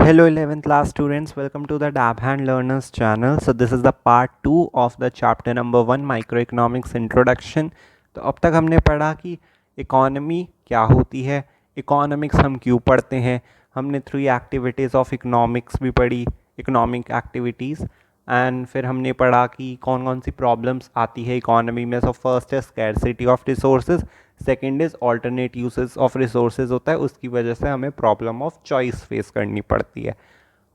Hello 11th class students, welcome to the Dab Hand Learners channel. So this is the part 2 of the chapter number 1 microeconomics introduction. तो अब तक हमने पढ़ा कि economy क्या होती है, इकोनॉमिक्स हम क्यों पढ़ते हैं, हमने 3 एक्टिविटीज़ ऑफ इकोनॉमिक्स भी पढ़ी, इकोनॉमिक एक्टिविटीज़, एंड फिर हमने पढ़ा कि कौन कौन सी प्रॉब्लम्स आती है इकोनॉमी में. सो फर्स्ट है scarcity of resources, second is alternate uses of resources होता है, उसकी वजह से हमें प्रॉब्लम ऑफ चॉइस फेस करनी पड़ती है.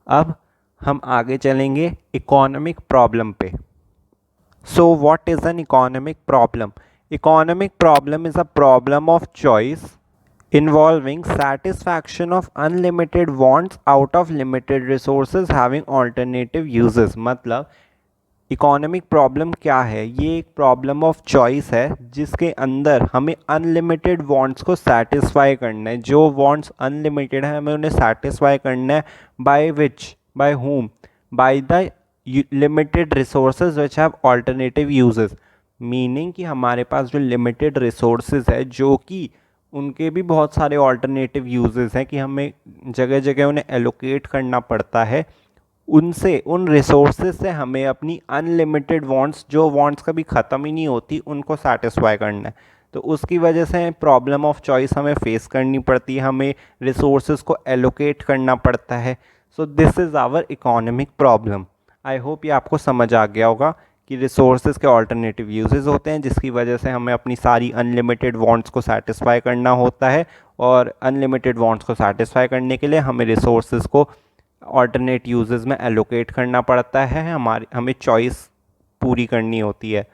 अब हम आगे चलेंगे इकोनॉमिक प्रॉब्लम पे. So what is an economic problem? Economic problem is a problem of choice involving satisfaction of unlimited wants out of limited resources having alternative uses. मतलब economic problem क्या है? ये एक प्रॉब्लम ऑफ चॉइस है जिसके अंदर हमें अनलिमिटेड वांट्स को सेटिस्फाई करना है. जो वांट्स अनलिमिटेड है हमें उन्हें सेटिस्फाई करना है. By which, by whom? By the limited resources which have alternative uses. Meaning कि हमारे पास जो लिमिटेड रिसोर्सेज है जो कि उनके भी बहुत सारे ऑल्टरनेटिव यूजेस हैं कि हमें जगह जगह उन्हें एलोकेट करना पड़ता है. उनसे, उन रिसोर्सेज से हमें अपनी अनलिमिटेड वांट्स, जो वांट्स कभी ख़त्म ही नहीं होती, उनको सेटिस्फाई करना है. तो उसकी वजह से प्रॉब्लम ऑफ चॉइस हमें फेस करनी पड़ती है, हमें रिसोर्सेज को एलोकेट करना पड़ता है. So this is our economic problem. I hope ये आपको समझ आ गया होगा कि रिसोर्सेज के ऑल्टरनेटिव यूजेस होते हैं जिसकी वजह से हमें अपनी सारी अनलिमिटेड वांट्स को सेटिस्फाई करना होता है, और अनलिमिटेड वांट्स को सेटिस्फाई करने के लिए हमें रिसोर्सेज को ऑल्टरनेट यूजेस में एलोकेट करना पड़ता है. हमें चॉइस पूरी करनी होती है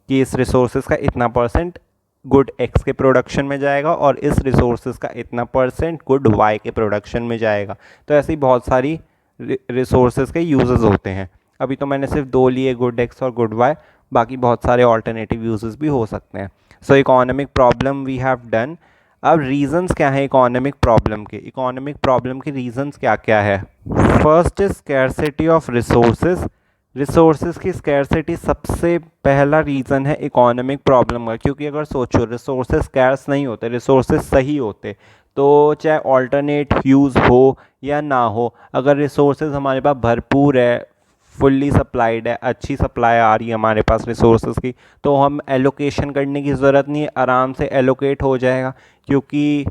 कि इस रिसोर्सेज का इतना परसेंट गुड एक्स के प्रोडक्शन में जाएगा और इस रिसोर्सेज का इतना परसेंट गुड वाई के प्रोडक्शन में जाएगा. तो ऐसी बहुत सारी रिसोर्सेज के यूजेस होते हैं. अभी तो मैंने सिर्फ 2 लिए, गुड एक्स और गुड वाई, बाकी बहुत सारे ऑल्टरनेटिव यूजेस भी हो सकते हैं. So economic problem we have done. अब रीजंस क्या है इकोनॉमिक प्रॉब्लम के? इकोनॉमिक प्रॉब्लम के रीजंस क्या क्या है? First is scarcity of resources. Resources की स्कैरसिटी सबसे पहला रीज़न है इकोनॉमिक प्रॉब्लम का. क्योंकि अगर सोचो, रिसोर्सेज स्कैर्स नहीं होते, रिसोर्सेज सही होते, तो चाहे ऑल्टरनेट यूज़ हो या ना हो, अगर रिसोर्सेज हमारे पास भरपूर है, फुल्ली सप्लाइड है, अच्छी सप्लाई आ रही है हमारे पास रिसोर्सेज की, तो हम एलोकेशन करने की ज़रूरत नहीं है, आराम से एलोकेट हो जाएगा. क्योंकि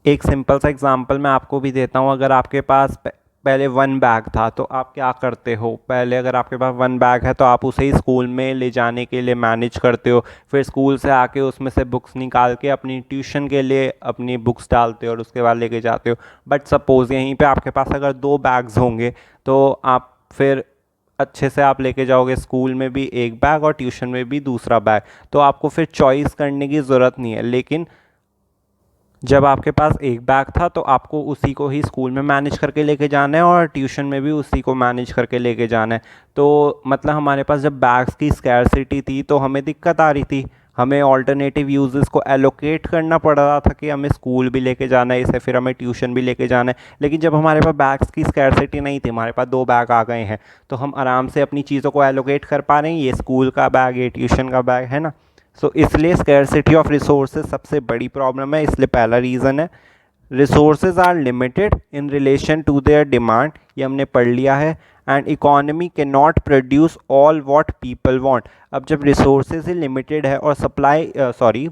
एक सिंपल सा एग्जांपल मैं आपको भी देता हूँ. अगर आपके पास पहले 1 बैग था तो आप क्या करते हो? पहले अगर आपके पास 1 बैग है तो आप उसे ही स्कूल में ले जाने के लिए मैनेज करते हो, फिर स्कूल से आके उसमें से बुक्स निकाल के अपनी ट्यूशन के लिए अपनी बुक्स डालते हो और उसके बाद लेके जाते हो. बट सपोज़ यहीं पे आपके पास अगर 2 बैग्स होंगे तो आप फिर अच्छे से आप लेके जाओगे, स्कूल में भी 1 बैग और ट्यूशन में भी दूसरा बैग, तो आपको फिर चॉइस करने की ज़रूरत नहीं है. लेकिन जब आपके पास 1 बैग था तो आपको उसी को ही स्कूल में मैनेज करके लेके जाना है और ट्यूशन में भी उसी को मैनेज करके लेके जाना है. तो मतलब हमारे पास जब बैग्स की स्कैरसिटी थी तो हमें दिक्कत आ रही थी, हमें ऑल्टरनेटिव यूजेस को एलोकेट करना पड़ रहा था कि हमें स्कूल भी लेके जाना है इसे, फिर हमें ट्यूशन भी लेके जाना है. लेकिन जब हमारे पास बैग्स की स्कैरसिटी नहीं थी, हमारे पास 2 बैग आ गए हैं, तो हम आराम से अपनी चीज़ों को एलोकेट कर पा रहे हैं. ये स्कूल का बैग, ये ट्यूशन का बैग है ना. सो इसलिए स्कैरसिटी ऑफ रिसोर्सेज सबसे बड़ी प्रॉब्लम है, इसलिए पहला रीज़न है. Resources are limited in relation to their demand, ये हमने पढ़ लिया है. And economy can not produce all what people want. अब जब रिसोर्सेज ही लिमिटेड है और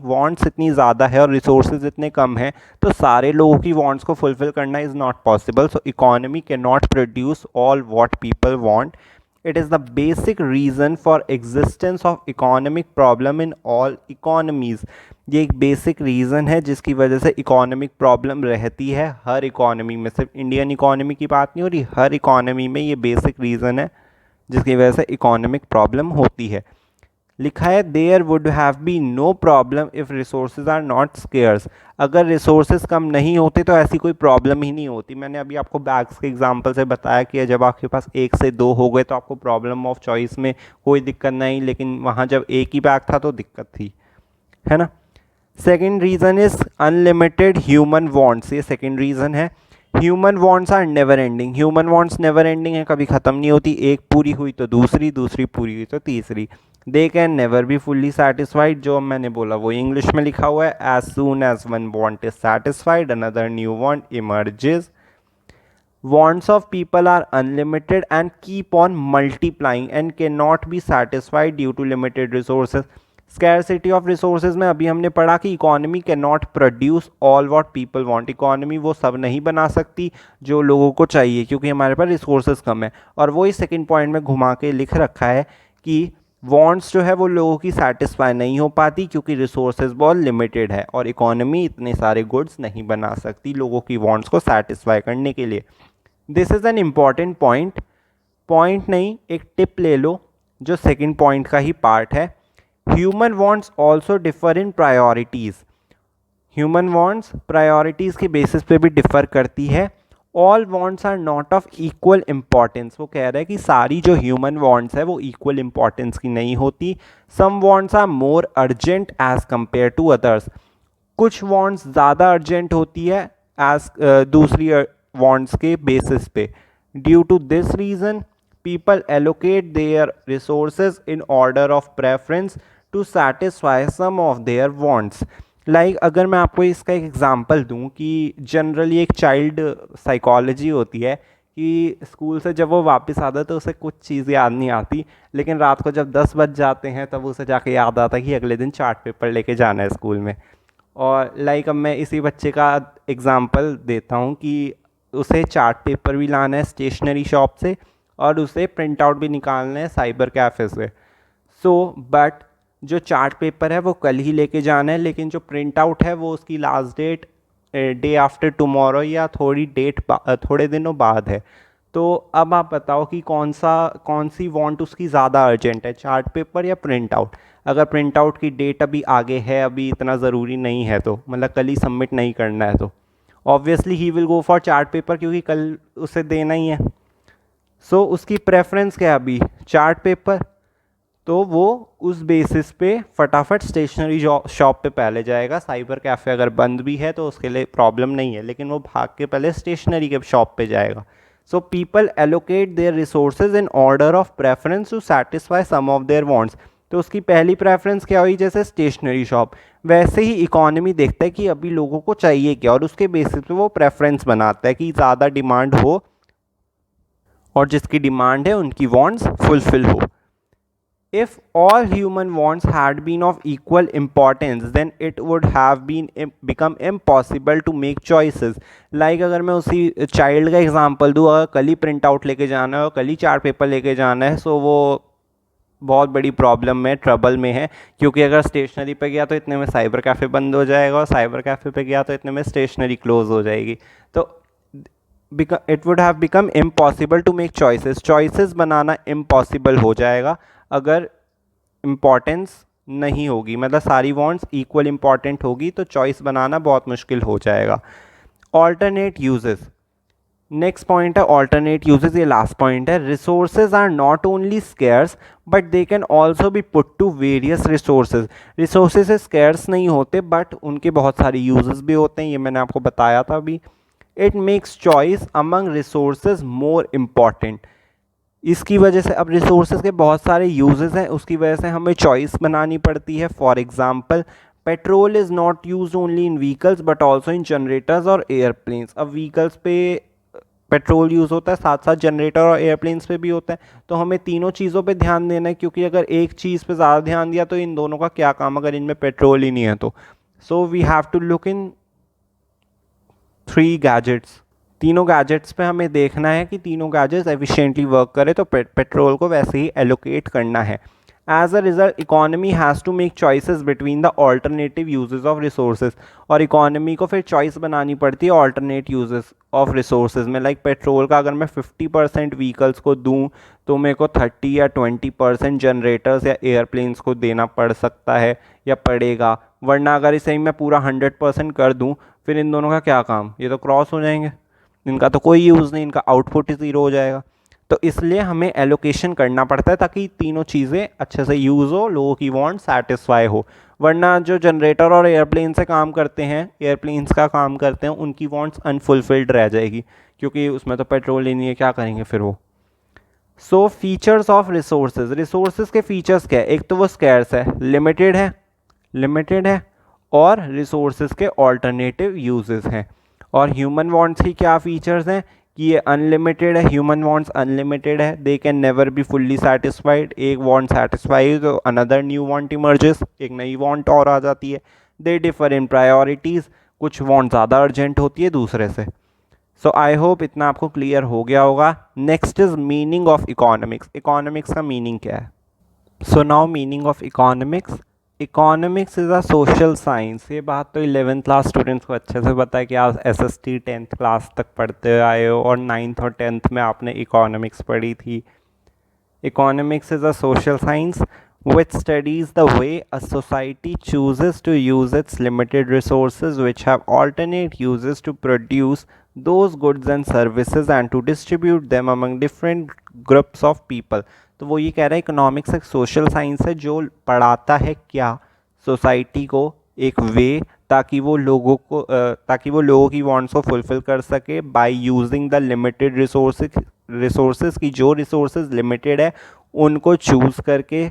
वांट्स इतनी ज़्यादा है और रिसोर्सेज इतने कम हैं, तो सारे लोगों की वांट्स को फुलफिल करना is not possible. So economy can not produce all what people want. It is the basic reason for existence of economic problem in all economies. ये एक बेसिक रीज़न है जिसकी वजह से इकोनॉमिक प्रॉब्लम रहती है हर इकोनॉमी में. सिर्फ इंडियन इकोनॉमी की बात नहीं हो रही, हर इकोनॉमी में ये बेसिक रीज़न है जिसकी वजह से इकोनॉमिक प्रॉब्लम होती है. लिखा है there would have be no problem if resources are not scarce. अगर रिसोर्सेज कम नहीं होते तो ऐसी कोई प्रॉब्लम ही नहीं होती. मैंने अभी आपको बैग्स के एग्जांपल से बताया कि जब आपके पास 1 से 2 हो गए तो आपको प्रॉब्लम ऑफ चॉइस में कोई दिक्कत नहीं, लेकिन वहाँ जब 1 ही बैग था तो दिक्कत थी, है ना. Second reason is unlimited human wants. ये सेकेंड रीज़न है. Human wants are never ending. Human wants never ending है, कभी ख़त्म नहीं होती. एक पूरी हुई तो दूसरी, दूसरी पूरी हुई तो तीसरी. They can never be fully satisfied. जो मैंने बोला वो इंग्लिश में लिखा हुआ है. As soon as one want is satisfied another new want emerges. wants of people are unlimited and keep on multiplying and cannot be satisfied due to limited resources. Scarcity of resources में अभी हमने पढ़ा कि economy can not produce all what people want. Economy वो सब नहीं बना सकती जो लोगों को चाहिए, क्योंकि हमारे पास रिसोर्सेज कम है. और वही सेकंड पॉइंट में घुमा के लिख रखा है कि वांट्स जो है वो लोगों की सेटिस्फाई नहीं हो पाती क्योंकि रिसोर्सेज बहुत लिमिटेड है और इकोनॉमी इतने सारे गुड्स नहीं बना सकती लोगों की वांट्स को सेटिस्फाई करने के लिए. This is an important point नहीं, एक टिप ले लो जो सेकंड पॉइंट का ही पार्ट है. Human wants also differ in priorities. Human wants priorities के बेसिस पे भी डिफ़र करती है. All wants are not of equal importance. वो कह रहा है कि सारी जो ह्यूमन वांट्स है वो इक्वल इम्पॉर्टेंस की नहीं होती. Some wants are more urgent as compare to others. कुछ वांट्स ज़्यादा अर्जेंट होती है एज दूसरी वांट्स के बेसिस पे. Due to this reason people allocate their resources in order of preference to satisfy some of their wants. अगर मैं आपको इसका एक एग्जांपल दूं कि जनरली एक चाइल्ड साइकोलॉजी होती है कि स्कूल से जब वो वापस आता है तो उसे कुछ चीज़ याद नहीं आती, लेकिन रात को जब 10 बज जाते हैं तब उसे जाके याद आता है कि अगले दिन चार्ट पेपर लेके जाना है स्कूल में. और अब मैं इसी बच्चे का एग्ज़ाम्पल देता हूँ कि उसे चार्ट पेपर भी लाना है स्टेशनरी शॉप से और उसे प्रिंट आउट भी निकालना है साइबर कैफ़े से. बट जो चार्ट पेपर है वो कल ही लेके जाना है, लेकिन जो प्रिंट आउट है वो उसकी last date day after tomorrow या थोड़े दिनों बाद है. तो अब आप बताओ कि कौन सी वांट उसकी ज़्यादा अर्जेंट है, चार्ट पेपर या प्रिंट आउट. अगर प्रिंट आउट की डेट अभी आगे है, अभी इतना ज़रूरी नहीं है, तो मतलब कल ही सबमिट नहीं करना है, तो obviously he will go for chart paper क्योंकि कल उसे देना ही है. उसकी प्रेफरेंस क्या है अभी, चार्ट पेपर. तो वो उस बेसिस पे फटाफट स्टेशनरी शॉप पे पहले जाएगा. साइबर कैफ़े अगर बंद भी है तो उसके लिए प्रॉब्लम नहीं है, लेकिन वो भाग के पहले स्टेशनरी के शॉप पे जाएगा. People allocate their resources in order of preference to satisfy some of their wants. तो उसकी पहली प्रेफरेंस क्या हुई, जैसे स्टेशनरी शॉप, वैसे ही इकोनॉमी देखता है कि अभी लोगों को चाहिए क्या और उसके बेसिस पे वो प्रेफरेंस बनाता है कि ज़्यादा डिमांड हो और जिसकी डिमांड है उनकी वांट्स फुलफिल हो. If all human wants had been of equal importance, then it would have become impossible to make choices. अगर मैं उसी चाइल्ड का एग्जांपल दूँ, अगर कल ही प्रिंट आउट लेके जाना है और कल ही चार्ट पेपर लेके जाना है, सो वो बहुत बड़ी प्रॉब्लम में, ट्रबल में है. क्योंकि अगर स्टेशनरी पे गया तो इतने में साइबर कैफ़े बंद हो जाएगा और साइबर कैफ़े पे गया तो इतने में स्टेशनरी क्लोज हो जाएगी. तो it would have become impossible to make choices बनाना इम्पॉसिबल हो जाएगा अगर इम्पॉर्टेंस नहीं होगी, मतलब सारी वांट्स इक्वल इम्पॉर्टेंट होगी तो चॉइस बनाना बहुत मुश्किल हो जाएगा. ऑल्टरनेट यूजेस, नेक्स्ट पॉइंट है ऑल्टरनेट यूजेस, ये लास्ट पॉइंट है. Resources are not only scarce but they can also be put to various resources. Resources scarce नहीं होते बट उनके बहुत सारे यूजेस भी होते हैं, ये मैंने आपको बताया था अभी. It makes choice among resources more important. इसकी वजह से अब रिसोर्सेज के बहुत सारे यूजेस हैं, उसकी वजह से हमें चॉइस बनानी पड़ती है. For example, petrol is not use only in vehicles but also in generators और एयरप्लेन्स. अब व्हीकल्स पे पेट्रोल यूज़ होता है, साथ साथ जनरेटर और एयरप्लेन्स पे भी होता है. तो हमें तीनों चीज़ों पे ध्यान देना है, क्योंकि अगर एक चीज़ पे ज़्यादा ध्यान दिया तो इन दोनों का क्या काम अगर इनमें पेट्रोल ही नहीं है तो. So we have to look in 3 gadgets. तीनों गैजेट्स पे हमें देखना है कि तीनों गैजेट्स एफिशिएंटली वर्क करें, तो पेट्रोल को वैसे ही एलोकेट करना है. As a result economy has to make choices between the alternative uses of resources. और इकोनॉमी को फिर चॉइस बनानी पड़ती है ऑल्टरनेट यूजेस ऑफ रिसोर्सेज में. पेट्रोल का अगर मैं 50% व्हीकल्स को दूँ तो मेरे को 30 या 20% जनरेटर्स या एयरप्लेन्स को देना पड़ सकता है या पड़ेगा. वरना अगर इसे मैं पूरा 100% कर दूँ, फिर इन दोनों का क्या काम, ये तो क्रॉस हो जाएंगे, इनका तो कोई यूज़ नहीं, इनका आउटपुट ही ज़ीरो हो जाएगा. तो इसलिए हमें एलोकेशन करना पड़ता है ताकि तीनों चीज़ें अच्छे से यूज़ हो, लोगों की वांट सेटिस्फाई हो. वरना जो जनरेटर और एयरप्लेन से काम करते हैं, एयरप्लेन्स का काम करते हैं, उनकी वांट्स अनफुलफिल्ड रह जाएगी क्योंकि उसमें तो पेट्रोल ही नहीं है, क्या करेंगे फिर वो. फीचर्स ऑफ रिसोर्सेज के फीचर्स क्या है, एक तो वो स्कैर्स है, लिमिटेड है और रिसोर्सेज के ऑल्टरनेटिव यूजेस हैं. और ह्यूमन वांट्स की क्या फीचर्स हैं कि ये अनलिमिटेड है, ह्यूमन वांट्स अनलिमिटेड है, दे can never be fully satisfied. एक वांट सेटिस्फाइड तो अनदर न्यू वांट इमर्जेस, एक नई वांट और आ जाती है। दे डिफर इन प्रायोरिटीज़, कुछ वांट ज़्यादा अर्जेंट होती है दूसरे से। सो आई होप इतना आपको क्लियर हो गया होगा। Next is meaning of economics. Economics का मीनिंग क्या है? So now meaning of economics. Economics is a social science. ये बात तो 11th क्लास स्टूडेंट्स को अच्छे से पता है कि आप SST 10th क्लास तक पढ़ते आए हो और 9th और 10th में आपने इकोनॉमिक्स पढ़ी थी। Economics is a social science which studies the way a society chooses to use its limited resources, which have alternate uses, to produce those goods and services and to distribute them among different groups of people. तो वो ये कह रहा है economics एक social science है जो पढ़ाता है क्या, सोसाइटी को एक वे ताकि वो लोगों की वांट्स को फुलफिल कर सके by using the limited resources की जो रिसोर्सेज लिमिटेड है उनको चूज़ करके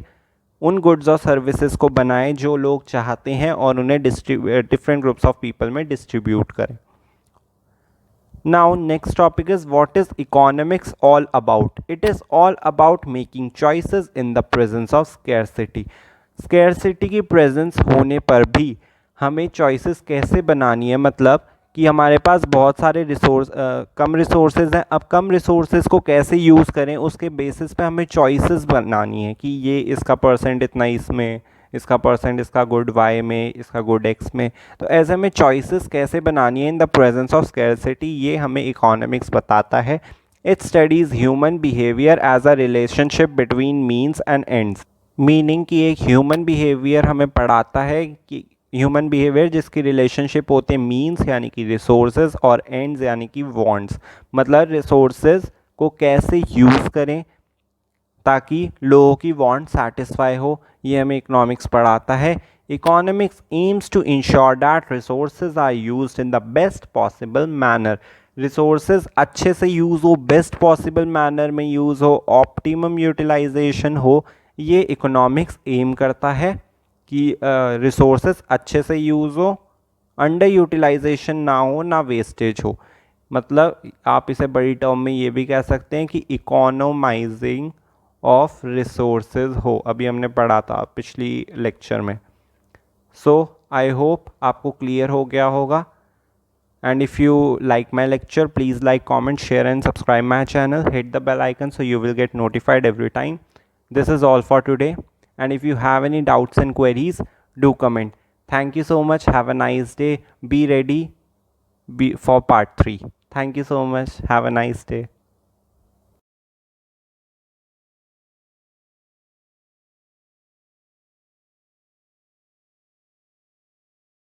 उन गुड्स और सर्विसेज को बनाए जो लोग चाहते हैं और उन्हें डिफरेंट ग्रुप्स ऑफ पीपल में डिस्ट्रीब्यूट करें। Now next topic is, what is economics all about? It is all about making choices in the presence of scarcity. Scarcity की presence होने पर भी हमें choices कैसे बनानी है, मतलब कि हमारे पास बहुत सारे कम रिसोर्सेज हैं, अब कम रिसोर्सेज को कैसे यूज़ करें उसके बेसिस पे हमें चॉइसेस बनानी है कि ये इसका परसेंट इतना इसमें, इसका परसेंट इसका गुड वाई में, इसका गुड एक्स में। तो ऐसे हमें चॉइसेस कैसे बनानी है in the presence of scarcity, ये हमें इकोनॉमिक्स बताता है। It studies human behaviour as a relationship between means and ends. Meaning कि एक ह्यूमन बिहेवियर हमें पढ़ाता है कि ह्यूमन बिहेवियर जिसकी रिलेशनशिप होते हैं मीन्स यानी कि रिसोर्सेज और एंड्स यानी कि वांट्स, मतलब रिसोर्सेज को कैसे यूज़ करें ताकि लोगों की वांट सेटिस्फाई हो, ये हमें इकोनॉमिक्स पढ़ाता है। Economics aims to ensure that resources are used in the best possible manner. Resources अच्छे से यूज़ हो, बेस्ट पॉसिबल मैनर में यूज़ हो, ऑप्टिमम यूटिलाइजेशन हो, ये इकोनॉमिक्स एम करता है कि रिसोर्सेज अच्छे से यूज़ हो, अंडर यूटिलाइजेशन ना हो, ना वेस्टेज हो। मतलब आप इसे बड़ी टर्म में ये भी कह सकते हैं कि इकोनोमाइजिंग ऑफ रिसोर्सेज हो, अभी हमने पढ़ा था पिछली लेक्चर में। सो आई होप आपको क्लियर हो गया होगा। And if you like my lecture, please like, comment, share and subscribe my channel, hit the bell icon so you will get notified every time. This is all for today, and if you have any doubts and queries, do comment. Thank you so much. Have a nice day. Be ready for part 3. Thank you so much. Have a nice day.